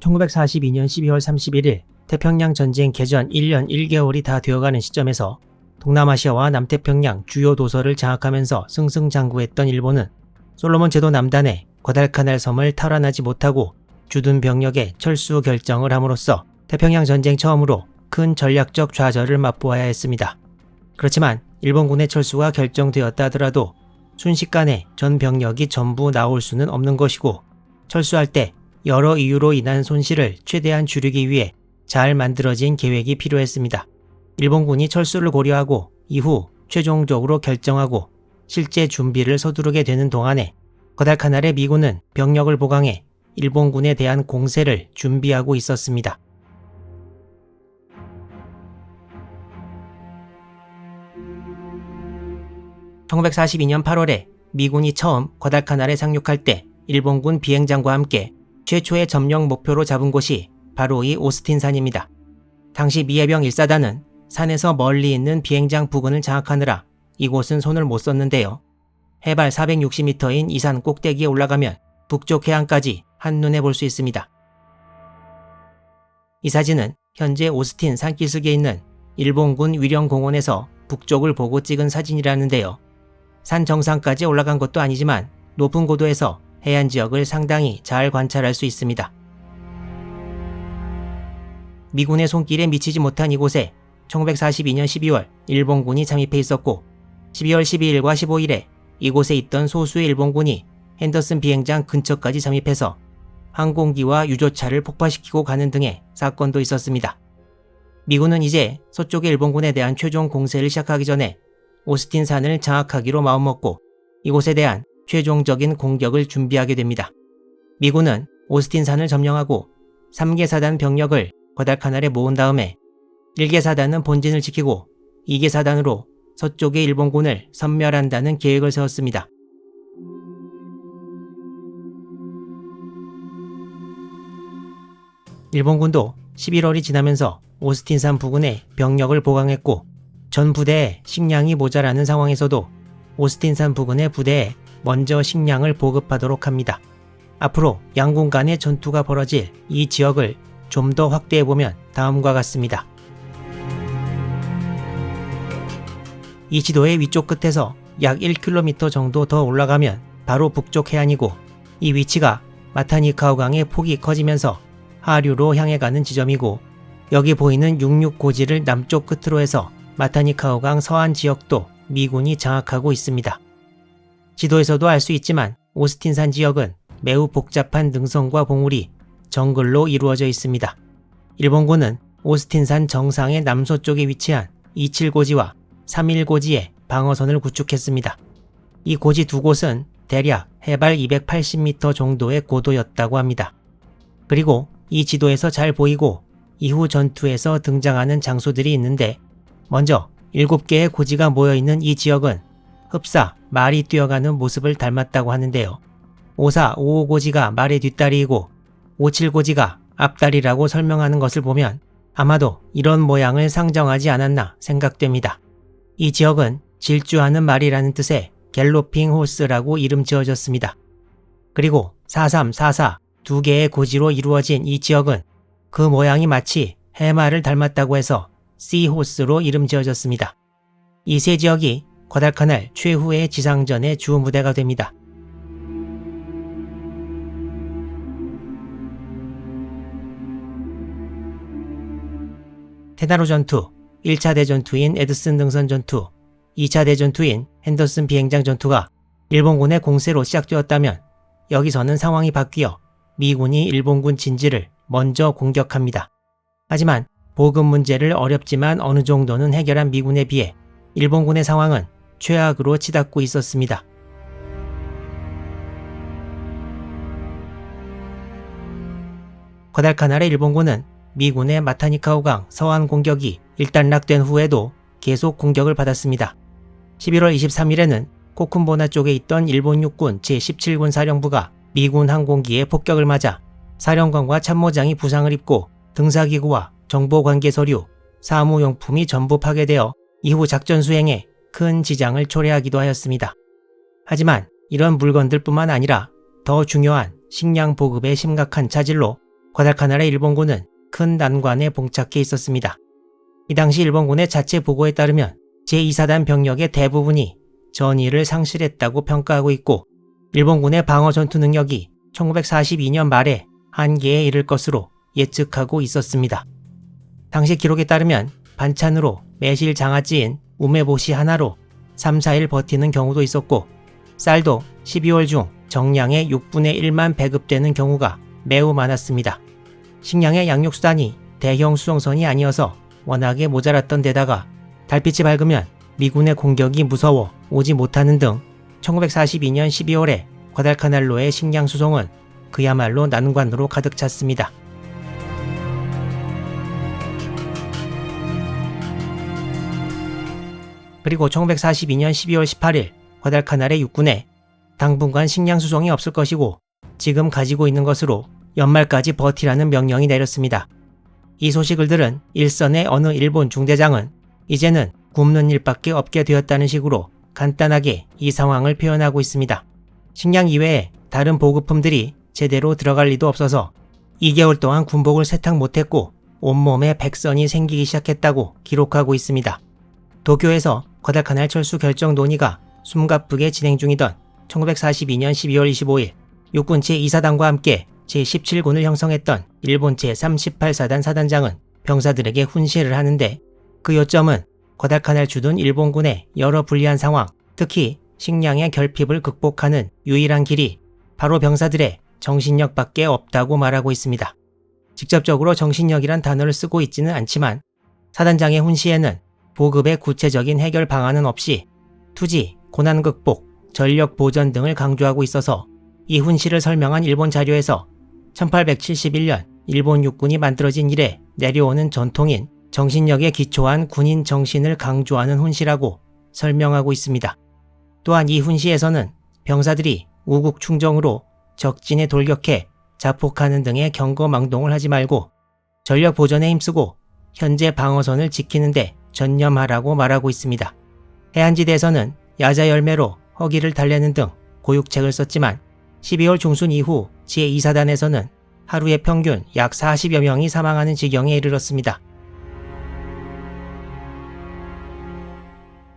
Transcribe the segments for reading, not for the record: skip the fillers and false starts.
1942년 12월 31일 태평양 전쟁 개전 1년 1개월이 다 되어가는 시점에서 동남아시아와 남태평양 주요 도서를 장악하면서 승승장구했던 일본은 솔로몬 제도 남단의 과달카날 섬을 탈환하지 못하고 주둔 병력의 철수 결정을 함으로써 태평양 전쟁 처음으로 큰 전략적 좌절을 맛보아야 했습니다. 그렇지만 일본군의 철수가 결정되었다 하더라도 순식간에 전 병력이 전부 나올 수는 없는 것이고, 철수할 때 여러 이유로 인한 손실을 최대한 줄이기 위해 잘 만들어진 계획이 필요했습니다. 일본군이 철수를 고려하고 이후 최종적으로 결정하고 실제 준비를 서두르게 되는 동안에 과달카날의 미군은 병력을 보강해 일본군에 대한 공세를 준비하고 있었습니다. (1942년 8월에) 미군이 처음 과달카날에 상륙할 때 일본군 비행장과 함께 최초의 점령 목표로 잡은 곳이 바로 이 오스틴산입니다. 당시 미해병 1사단은 산에서 멀리 있는 비행장 부근을 장악하느라 이곳은 손을 못 썼는데요. 해발 460m인 이 산 꼭대기에 올라가면 북쪽 해안까지 한눈에 볼 수 있습니다. 이 사진은 현재 오스틴 산기슭에 있는 일본군 위령공원에서 북쪽을 보고 찍은 사진이라는데요. 산 정상까지 올라간 것도 아니지만 높은 고도에서 해안 지역을 상당히 잘 관찰할 수 있습니다. 미군의 손길에 미치지 못한 이곳에 1942년 12월 일본군이 잠입해 있었고, 12월 12일과 15일에 이곳에 있던 소수의 일본군이 핸더슨 비행장 근처까지 잠입해서 항공기와 유조차를 폭파시키고 가는 등의 사건도 있었습니다. 미군은 이제 서쪽의 일본군에 대한 최종 공세를 시작하기 전에 오스틴 산을 장악하기로 마음먹고 이곳에 대한 최종적인 공격을 준비하게 됩니다. 미군은 오스틴 산을 점령하고 3개 사단 병력을 과달카날에 모은 다음에 1개 사단은 본진을 지키고 2개 사단으로 서쪽의 일본군을 섬멸한다는 계획을 세웠습니다. 일본군도 11월이 지나면서 오스틴산 부근에 병력을 보강했고, 전 부대에 식량이 모자라는 상황에서도 오스틴산 부근의 부대에 먼저 식량을 보급하도록 합니다. 앞으로 양군 간의 전투가 벌어질 이 지역을 좀 더 확대해보면 다음과 같습니다. 이 지도의 위쪽 끝에서 약 1km 정도 더 올라가면 바로 북쪽 해안이고, 이 위치가 마타니카우강의 폭이 커지면서 하류로 향해 가는 지점이고, 여기 보이는 육륙고지를 남쪽 끝으로 해서 마타니카우강 서안 지역도 미군이 장악하고 있습니다. 지도에서도 알 수 있지만 오스틴산 지역은 매우 복잡한 능선과 봉우리, 정글로 이루어져 있습니다. 일본군은 오스틴산 정상의 남서쪽에 위치한 27고지와 31고지에 방어선을 구축했습니다. 이 고지 두 곳은 대략 해발 280m 정도의 고도였다고 합니다. 그리고 이 지도에서 잘 보이고 이후 전투에서 등장하는 장소들이 있는데, 먼저 7개의 고지가 모여있는 이 지역은 흡사, 말이 뛰어가는 모습을 닮았다고 하는데요. 54, 55고지가 말의 뒷다리이고 57고지가 앞다리라고 설명하는 것을 보면 아마도 이런 모양을 상정하지 않았나 생각됩니다. 이 지역은 질주하는 말이라는 뜻의 갤로핑 호스라고 이름 지어졌습니다. 그리고 43, 44 두 개의 고지로 이루어진 이 지역은 그 모양이 마치 해마를 닮았다고 해서 시호스로 이름 지어졌습니다. 이 세 지역이 과달카날 최후의 지상전의 주 무대가 됩니다. 테나로 전투, 1차 대전투인 에드슨 등선 전투, 2차 대전투인 핸더슨 비행장 전투가 일본군의 공세로 시작되었다면, 여기서는 상황이 바뀌어 미군이 일본군 진지를 먼저 공격합니다. 하지만 보급 문제를 어렵지만 어느 정도는 해결한 미군에 비해 일본군의 상황은 최악으로 치닫고 있었습니다. 과달카날의 일본군은 미군의 마타니카우강 서안 공격이 일단락된 후에도 계속 공격을 받았습니다. 11월 23일에는 코쿤보나 쪽에 있던 일본 육군 제17군 사령부가 미군 항공기의 폭격을 맞아 사령관과 참모장이 부상을 입고 등사기구와 정보관계 서류, 사무용품이 전부 파괴되어 이후 작전 수행에 큰 지장을 초래하기도 하였습니다. 하지만 이런 물건들뿐만 아니라 더 중요한 식량 보급의 심각한 차질로 과달카나르 일본군은 큰 난관에 봉착해 있었습니다. 이 당시 일본군의 자체 보고에 따르면 제2사단 병력의 대부분이 전의를 상실했다고 평가하고 있고 일본군의 방어 전투 능력이 1942년 말에 한계에 이를 것으로 예측하고 있었습니다. 당시 기록에 따르면 반찬으로 매실 장아찌인 우메보시 하나로 3, 4일 버티는 경우도 있었고 쌀도 12월 중 정량의 6분의 1만 배급되는 경우가 매우 많았습니다. 식량의 양육수단이 대형 수송선이 아니어서 워낙에 모자랐던 데다가 달빛이 밝으면 미군의 공격이 무서워 오지 못하는 등 1942년 12월에 과달카날로의 식량 수송은 그야말로 난관으로 가득 찼습니다. 그리고 1942년 12월 18일 과달카날의 육군에 당분간 식량 수송이 없을 것이고 지금 가지고 있는 것으로 연말까지 버티라는 명령이 내렸습니다. 이 소식을 들은 일선의 어느 일본 중대장은 이제는 굶는 일밖에 없게 되었다는 식으로 간단하게 이 상황을 표현하고 있습니다. 식량 이외에 다른 보급품들이 제대로 들어갈 리도 없어서 2개월 동안 군복을 세탁 못했고 온몸에 백선이 생기기 시작했다고 기록하고 있습니다. 도쿄에서 과달카날 철수 결정 논의가 숨가쁘게 진행 중이던 1942년 12월 25일 육군 제2사단과 함께 제17군을 형성했던 일본 제38사단 사단장은 병사들에게 훈시를 하는데 그 요점은 과달카날 주둔 일본군의 여러 불리한 상황, 특히 식량의 결핍을 극복하는 유일한 길이 바로 병사들의 정신력밖에 없다고 말하고 있습니다. 직접적으로 정신력이란 단어를 쓰고 있지는 않지만 사단장의 훈시에는 보급의 구체적인 해결 방안은 없이 투지, 고난 극복, 전력 보전 등을 강조하고 있어서 이 훈시를 설명한 일본 자료에서 1871년 일본 육군이 만들어진 이래 내려오는 전통인 정신력에 기초한 군인 정신을 강조하는 훈시라고 설명하고 있습니다. 또한 이 훈시에서는 병사들이 우국 충정으로 적진에 돌격해 자폭하는 등의 경거망동을 하지 말고 전력 보전에 힘쓰고 현재 방어선을 지키는 데 전념하라고 말하고 있습니다. 해안지대에서는 야자 열매로 허기를 달래는 등 고육책을 썼지만 12월 중순 이후 제2사단에서는 하루에 평균 약 40여 명이 사망하는 지경에 이르렀습니다.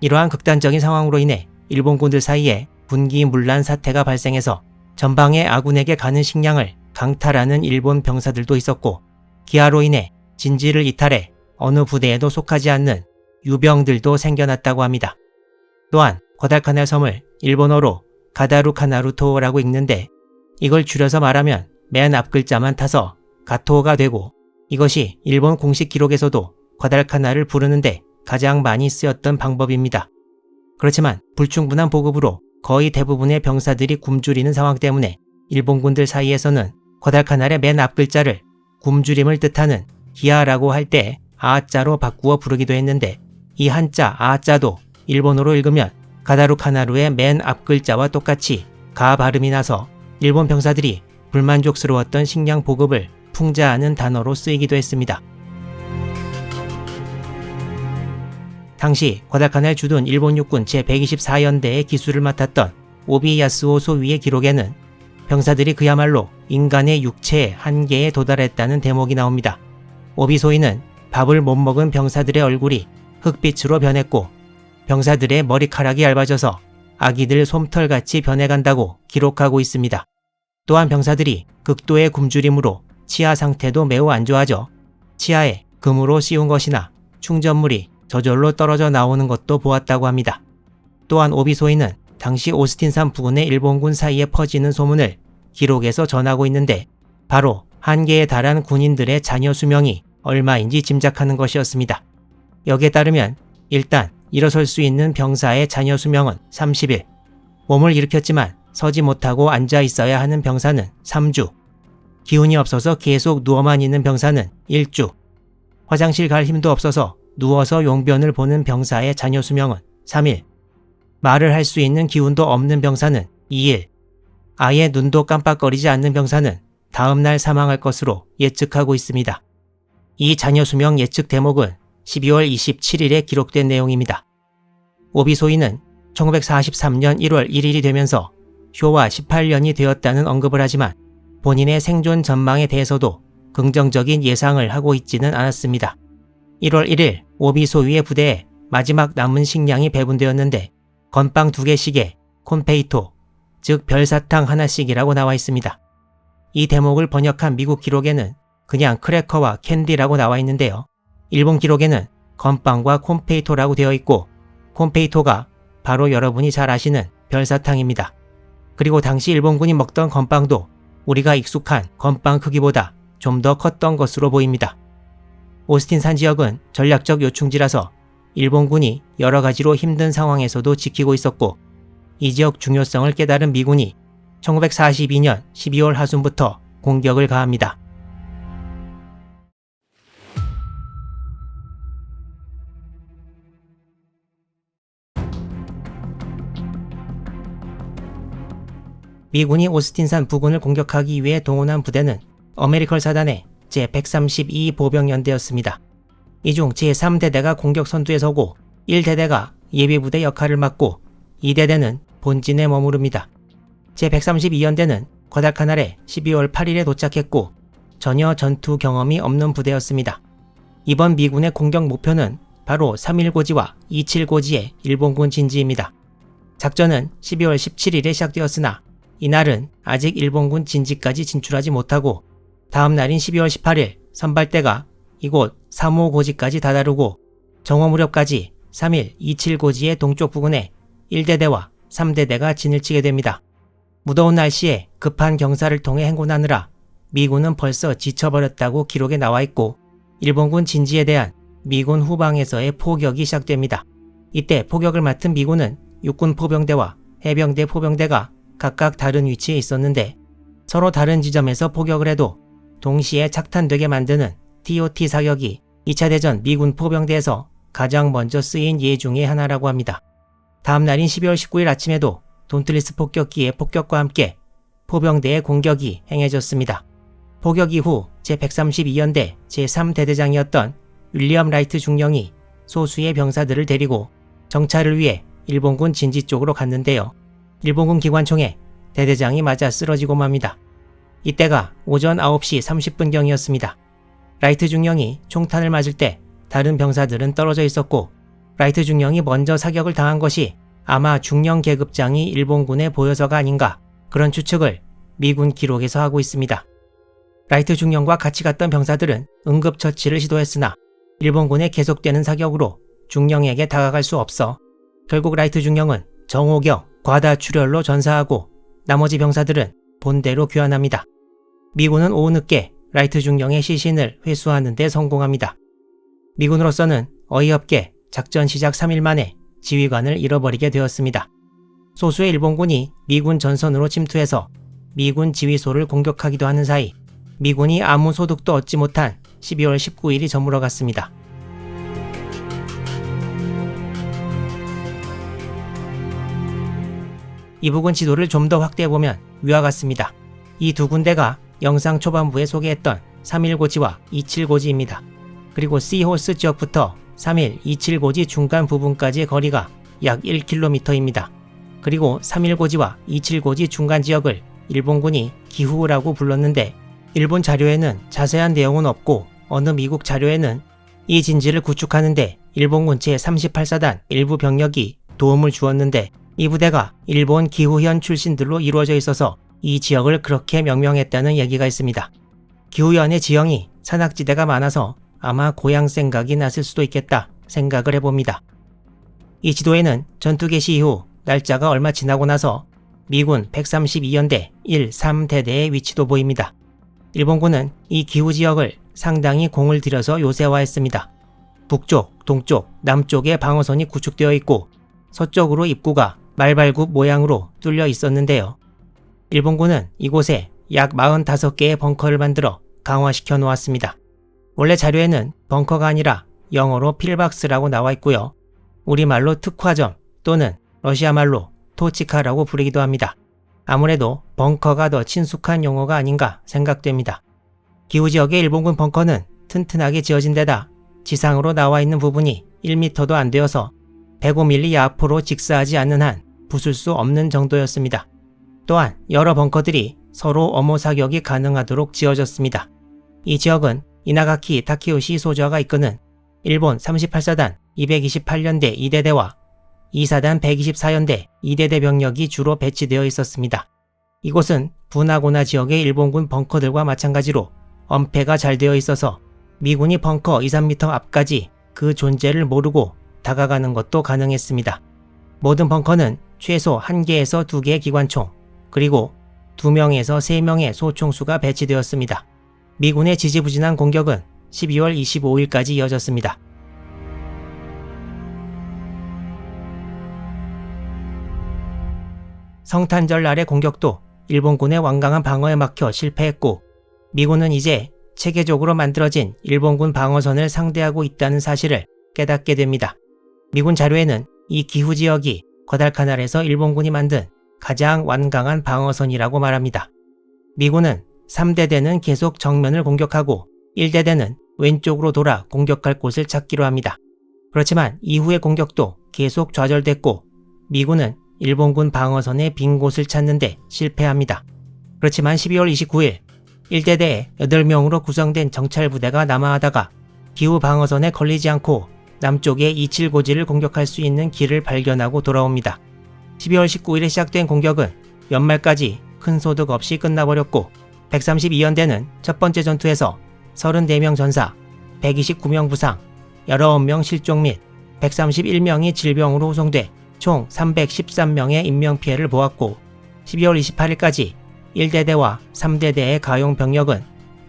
이러한 극단적인 상황으로 인해 일본군들 사이에 분기문란 사태가 발생해서 전방의 아군에게 가는 식량을 강탈하는 일본 병사들도 있었고 기아로 인해 진지를 이탈해 어느 부대에도 속하지 않는 유병들도 생겨났다고 합니다. 또한 과달카날 섬을 일본어로 가다루카나루토라고 읽는데 이걸 줄여서 말하면 맨 앞 글자만 타서 가토가 되고 이것이 일본 공식 기록에서도 과달카날을 부르는데 가장 많이 쓰였던 방법입니다. 그렇지만 불충분한 보급으로 거의 대부분의 병사들이 굶주리는 상황 때문에 일본군들 사이에서는 과달카날의 맨 앞 글자를 굶주림을 뜻하는 기아라고 할 때 아자로 바꾸어 부르기도 했는데 이 한자 아자도 일본어로 읽으면 가다루카나루의 맨 앞 글자와 똑같이 가 발음이 나서 일본 병사들이 불만족스러웠던 식량 보급을 풍자하는 단어로 쓰이기도 했습니다. 당시 과달카날 주둔 일본 육군 제124연대의 기수를 맡았던 오비야스오 소위의 기록에는 병사들이 그야말로 인간의 육체의 한계에 도달했다는 대목이 나옵니다. 오비소위는 밥을 못 먹은 병사들의 얼굴이 흑빛으로 변했고 병사들의 머리카락이 얇아져서 아기들 솜털같이 변해간다고 기록하고 있습니다. 또한 병사들이 극도의 굶주림으로 치아 상태도 매우 안 좋아져 치아에 금으로 씌운 것이나 충전물이 저절로 떨어져 나오는 것도 보았다고 합니다. 또한 오비소위는 당시 오스틴산 부근의 일본군 사이에 퍼지는 소문을 기록에서 전하고 있는데 바로 한계에 달한 군인들의 자녀 수명이 얼마인지 짐작하는 것이었습니다. 여기에 따르면 일단 일어설 수 있는 병사의 자녀 수명은 30일, 몸을 일으켰지만 서지 못하고 앉아 있어야 하는 병사는 3주, 기운이 없어서 계속 누워만 있는 병사는 1주, 화장실 갈 힘도 없어서 누워서 용변을 보는 병사의 자녀 수명은 3일, 말을 할 수 있는 기운도 없는 병사는 2일, 아예 눈도 깜빡거리지 않는 병사는 다음날 사망할 것으로 예측하고 있습니다. 이 자녀 수명 예측 대목은 12월 27일에 기록된 내용입니다. 오비소위는 1943년 1월 1일이 되면서 효와 18년이 되었다는 언급을 하지만 본인의 생존 전망에 대해서도 긍정적인 예상을 하고 있지는 않았습니다. 1월 1일 오비 소위의 부대에 마지막 남은 식량이 배분되었는데 건빵 2개씩에 콘페이토, 즉 별사탕 하나씩이라고 나와 있습니다. 이 대목을 번역한 미국 기록에는 그냥 크래커와 캔디라고 나와 있는데요. 일본 기록에는 건빵과 콘페이토라고 되어 있고 콘페이토가 바로 여러분이 잘 아시는 별사탕입니다. 그리고 당시 일본군이 먹던 건빵도 우리가 익숙한 건빵 크기보다 좀 더 컸던 것으로 보입니다. 오스틴 산 지역은 전략적 요충지라서 일본군이 여러 가지로 힘든 상황에서도 지키고 있었고 이 지역 중요성을 깨달은 미군이 1942년 12월 하순부터 공격을 가합니다. 미군이 오스틴산 부근을 공격하기 위해 동원한 부대는 어메리컬 사단의 제132 보병연대였습니다. 이 중 제3대대가 공격 선두에 서고 1대대가 예비부대 역할을 맡고 2대대는 본진에 머무릅니다. 제132연대는 과달카날에 12월 8일에 도착했고 전혀 전투 경험이 없는 부대였습니다. 이번 미군의 공격 목표는 바로 3.1고지와 2.7고지의 일본군 진지입니다. 작전은 12월 17일에 시작되었으나 이날은 아직 일본군 진지까지 진출하지 못하고 다음 날인 12월 18일 선발대가 이곳 3.5고지까지 다다르고 정오 무렵까지 3.1, 2.7고지의 동쪽 부근에 1대대와 3대대가 진을 치게 됩니다. 무더운 날씨에 급한 경사를 통해 행군하느라 미군은 벌써 지쳐버렸다고 기록에 나와 있고 일본군 진지에 대한 미군 후방에서의 포격이 시작됩니다. 이때 포격을 맡은 미군은 육군 포병대와 해병대 포병대가 각각 다른 위치에 있었는데 서로 다른 지점에서 포격을 해도 동시에 착탄되게 만드는 TOT 사격이 2차 대전 미군 포병대에서 가장 먼저 쓰인 예 중의 하나라고 합니다. 다음 날인 12월 19일 아침에도 돈틀리스 폭격기의 폭격과 함께 포병대의 공격이 행해졌습니다. 포격 이후 제132연대 제3대대장이었던 윌리엄 라이트 중령이 소수의 병사들을 데리고 정찰을 위해 일본군 진지 쪽으로 갔는데요. 일본군 기관총에 대대장이 맞아 쓰러지고 맙니다. 이때가 오전 9시 30분경이었습니다. 라이트 중령이 총탄을 맞을 때 다른 병사들은 떨어져 있었고 라이트 중령이 먼저 사격을 당한 것이 아마 중령 계급장이 일본군에 보여서가 아닌가 그런 추측을 미군 기록에서 하고 있습니다. 라이트 중령과 같이 갔던 병사들은 응급처치를 시도했으나 일본군의 계속되는 사격으로 중령에게 다가갈 수 없어 결국 라이트 중령은 정오경 과다출혈로 전사하고 나머지 병사들은 본대로 귀환합니다. 미군은 오후 늦게 라이트 중령의 시신을 회수하는 데 성공합니다. 미군으로서는 어이없게 작전 시작 3일 만에 지휘관을 잃어버리게 되었습니다. 소수의 일본군이 미군 전선으로 침투해서 미군 지휘소를 공격하기도 하는 사이 미군이 아무 소득도 얻지 못한 12월 19일이 저물어 갔습니다. 이 부근 지도를 좀 더 확대해보면 위와 같습니다. 이 두 군데가 영상 초반부에 소개했던 3.1고지와 2.7고지입니다. 그리고 시호스 지역부터 3.1, 2.7고지 중간 부분까지의 거리가 약 1km입니다. 그리고 3.1고지와 2.7고지 중간 지역을 일본군이 기후라고 불렀는데 일본 자료에는 자세한 내용은 없고 어느 미국 자료에는 이 진지를 구축하는데 일본군 제38사단 일부 병력이 도움을 주었는데 이 부대가 일본 기후현 출신들로 이루어져 있어서 이 지역을 그렇게 명명했다는 얘기가 있습니다. 기후현의 지형이 산악지대가 많아서 아마 고향 생각이 났을 수도 있겠다 생각을 해봅니다. 이 지도에는 전투 개시 이후 날짜가 얼마 지나고 나서 미군 132연대 1, 3대대의 위치도 보입니다. 일본군은 이 기후지역을 상당히 공을 들여서 요새화했습니다. 북쪽, 동쪽, 남쪽에 방어선이 구축되어 있고 서쪽으로 입구가 말발굽 모양으로 뚫려 있었는데요. 일본군은 이곳에 약 45개의 벙커를 만들어 강화시켜 놓았습니다. 원래 자료에는 벙커가 아니라 영어로 필박스라고 나와 있고요. 우리말로 특화점 또는 러시아말로 토치카라고 부르기도 합니다. 아무래도 벙커가 더 친숙한 용어가 아닌가 생각됩니다. 기후지역의 일본군 벙커는 튼튼하게 지어진 데다 지상으로 나와 있는 부분이 1m도 안 되어서 105mm 야포로 직사하지 않는 한 부술 수 없는 정도였습니다. 또한 여러 벙커들이 서로 엄호 사격이 가능하도록 지어졌습니다. 이 지역은 이나가키 타케요시 소저가 이끄는 일본 38사단 228연대 2대대와 2사단 124연대 2대대 병력이 주로 배치되어 있었습니다. 이곳은 부나고나 지역의 일본군 벙커들과 마찬가지로 엄폐가 잘 되어 있어서 미군이 벙커 2-3m 앞까지 그 존재를 모르고 다가가는 것도 가능했습니다. 모든 벙커는 최소 1개에서 2개의 기관총, 그리고 2명에서 3명의 소총수가 배치되었습니다. 미군의 지지부진한 공격은 12월 25일까지 이어졌습니다. 성탄절 날의 공격도 일본군의 완강한 방어에 막혀 실패했고, 미군은 이제 체계적으로 만들어진 일본군 방어선을 상대하고 있다는 사실을 깨닫게 됩니다. 미군 자료에는 이 기후지역이 과달카날에서 일본군이 만든 가장 완강한 방어선이라고 말합니다. 미군은 3대대는 계속 정면을 공격하고 1대대는 왼쪽으로 돌아 공격할 곳을 찾기로 합니다. 그렇지만 이후의 공격도 계속 좌절됐고 미군은 일본군 방어선의 빈 곳을 찾는데 실패합니다. 그렇지만 12월 29일 1대대에 8명으로 구성된 정찰부대가 남하하다가 기후 방어선에 걸리지 않고 남쪽의 이칠고지를 공격할 수 있는 길을 발견하고 돌아옵니다. 12월 19일에 시작된 공격은 연말까지 큰 소득 없이 끝나버렸고 132연대는 첫 번째 전투에서 34명 전사, 129명 부상, 19명 실종 및 131명이 질병으로 후송돼 총 313명의 인명피해를 보았고 12월 28일까지 1대대와 3대대의 가용 병력은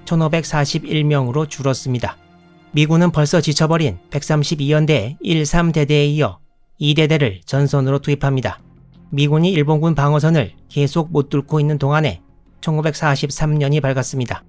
1541명으로 줄었습니다. 미군은 벌써 지쳐버린 132연대 1, 3대대에 이어 2대대를 전선으로 투입합니다. 미군이 일본군 방어선을 계속 못 뚫고 있는 동안에 1943년이 밝았습니다.